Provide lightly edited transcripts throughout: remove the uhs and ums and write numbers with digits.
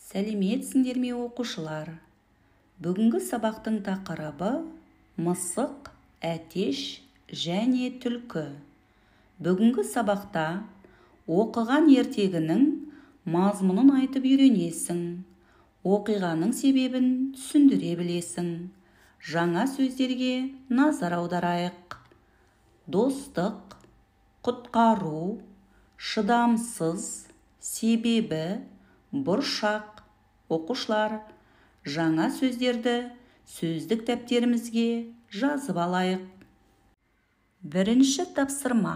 Сәлеметсіңдер ме оқушылар? Бүгінгі сабақтың тақырыбы мысық, әтеш және түлкі. Бүгінгі сабақта оқыған ертегінің мазмұнын айтып үйренесің. Оқиғаның себебін түсіндіре білесің. Жаңа сөздерге назар аударайық. Достық, құтқару, шыдамсыз, себебі, бұршақ. Оқушылар, жаңа сөздерді сөздік дәптерімізге жазып алайық. Бірінші тапсырма.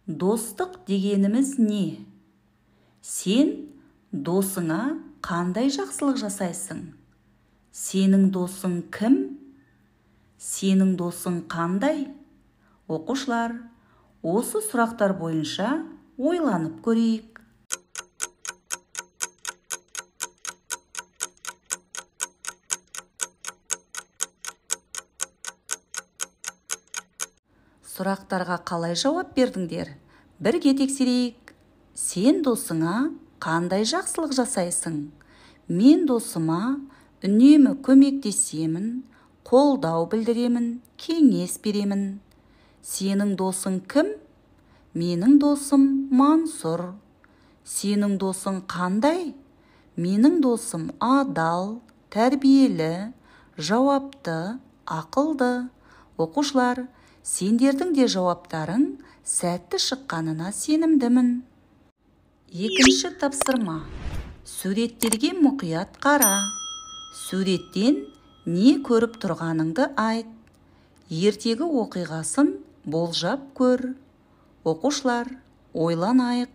Достық дегеніміз не? Сен досыңа қандай жақсылық жасайсың? Сенің досың кім? Сенің досың қандай? Оқушылар, осы сұрақтар бойынша ойланып көрейік. Сұрақтарға қалай жауап бердіңдер? Бірге тексерейік. Сен досыңа қандай жақсылық жасайсың? Мен досыма үнемі көмектесемін, қолдау білдіремін, кеңес беремін. Сенің досың кім? Менің досым Мансұр. Сенің досың қандай? Менің досым адал, тәрбиелі, жауапты, ақылды. Оқушылар, сендердің де жауаптарың сәтті шыққанына сенімдімін. Екінші тапсырма. Суреттерге мұқият қара. Суреттен не көріп тұрғаныңды айт. Ертегі оқиғасын болжап көр. Оқушылар, ойланайық.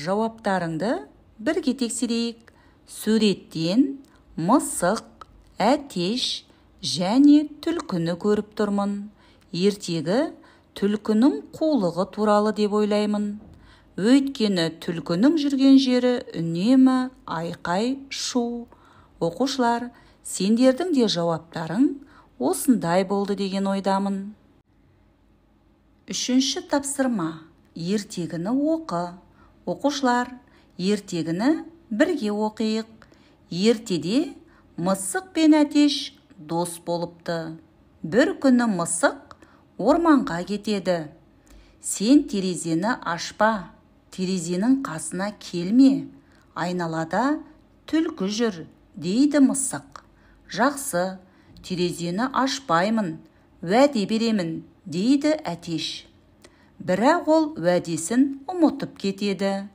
Жауаптарыңды бірге тексерейік. Суреттен мысық, әтеш және түлкіні көріп тұрмын. Ертегі түлкінің қулығы туралы деп ойлаймын. Өйткені түлкінің жүрген жері үнемі айқай шу. Оқушылар, сендердің де жауаптарың осындай болды деген ойдамын. Үшінші тапсырма. Ертегіні оқы. Оқушылар, ертегіні бірге оқиық. Ертеде мысық пен әтеш дос болыпты. Бір күні мысық орманға кетеді. Сен терезені ашпа, терезенің қасына келме. Айналада түлкі жүр, дейді мысық. Жақсы, терезені ашпаймын, уәде беремін, дейді әтеш. Бірақ ол уәдесін ұмытып кетеді.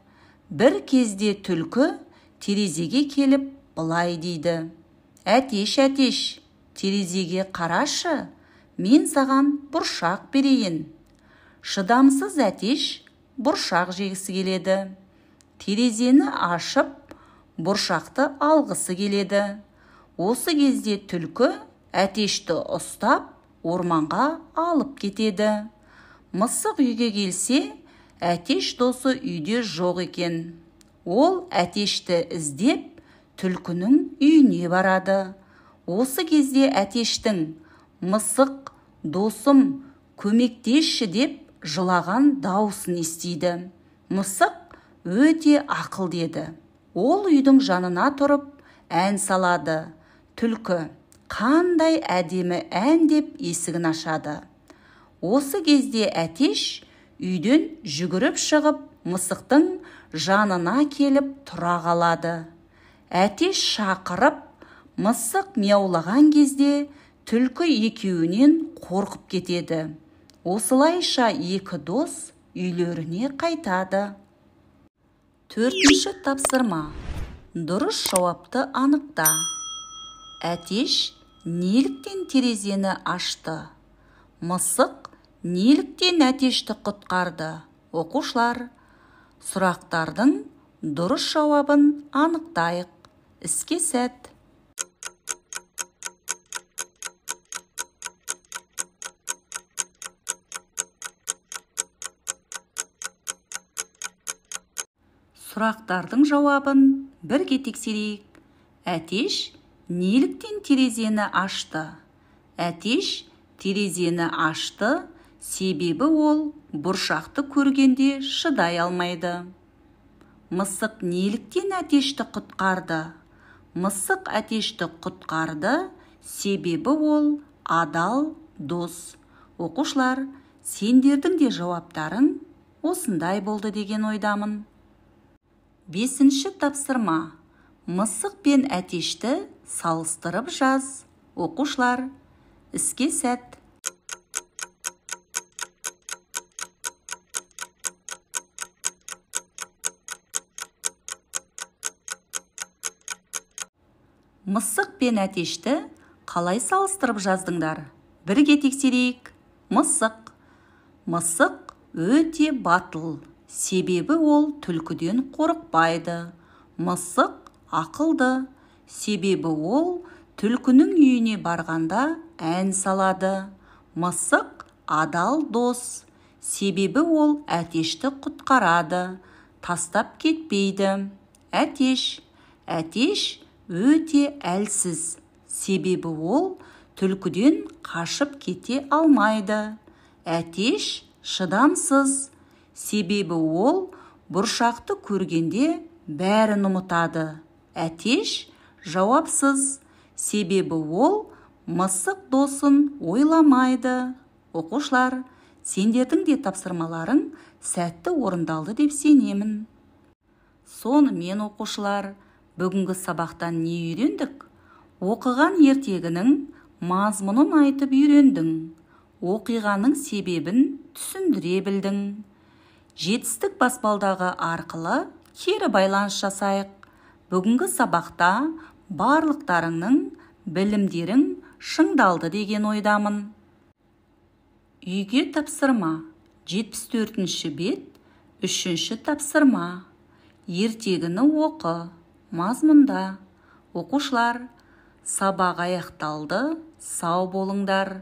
Бір кезде түлкі терезеге келіп былай дейді. Әтеш, әтеш, терезеге қарашы, мен саған бұршақ берейін. Шыдамсыз әтеш бұршақ жегісі келеді. Терезені ашып, бұршақты алғысы келеді. Осы кезде түлкі әтешті ұстап, орманға алып кетеді. Мысық үйге келсе, әтеш досы үйде жоқ екен. Ол әтешті іздеп, түлкінің үйіне барады. Осы кезде әтештің мысық, досым, көмектесші деп жылаған дауысын естиді. Мысық өте ақылды еді. Ол үйдің жанына тұрып, ән салады. Түлкі қандай әдемі ән деп есігін ашады. Осы кезде әтеш үйден жүгіріп шығып, мысықтың жанына келіп тұра қалады. Әтеш шақырып, мысық мяулаған кезде түлкі екеуінен қорқып кетеді. Осылайша екі дос үйлеріне қайтады. Төртінші тапсырма. Дұрыс жауапты анықта. Әтеш неліктен терезені ашты? Мысық неліктен әтешті құтқарды? Оқушылар, сұрақтардың дұрыс жауабын анықтайық. Іске сәт. Сұрақтардың жауабын бірге тексерейік. Әтеш неліктен терезені ашты? Әтеш терезені ашты, себебі ол бұршақты көргенде шыдай алмайды. Мысық неліктен әтешті құтқарды? Мысық әтешті құтқарды, себебі ол адал дос. Оқушылар, сендердің де жауаптарың осындай болды деген ойдамын. 5-ші тапсырма. Мысық пен әтешті салыстырып жаз. Оқушылар, іске сәт. Мысық пен әтешті қалай салыстырып жаздыңдар? Бірге тексерейік. Мысық. Мысық өте батыл. Себебі ол түлкіден қорықпайды. Мысық ақылды. Себебі ол түлкінің үйіне барғанда ән салады. Мысық адал дос. Себебі ол әтешті құтқарады. Тастап кетпейді. Әтеш. Әтеш өте әлсіз. Себебі ол түлкіден қашып кете алмайды. Әтеш шыдамсыз. Себебі ол бұршақты көргенде бәрін ұмытады. Әтеш жауапсыз. Себебі ол мысық досын ойламайды. Оқушылар, сендердің де тапсырмаларың сәтті орындалды деп сенемін. Сонымен оқушылар, бүгінгі сабақтан не үйрендік? Оқыған ертегінің мазмұнын айтып үйрендің. Оқиғаның себебін түсіндіре білдің. Жетістік баспалдағы арқылы кері байланыс жасайық. Бүгінгі сабақта барлықтарыңның білімдерің шыңдалды деген ойдамын. Үйге тапсырма. 74-ші бет, 3-ші тапсырма. Ертегіні оқы. Мазмұнда. Оқушылар, сабақ аяқталды. Сау болыңдар.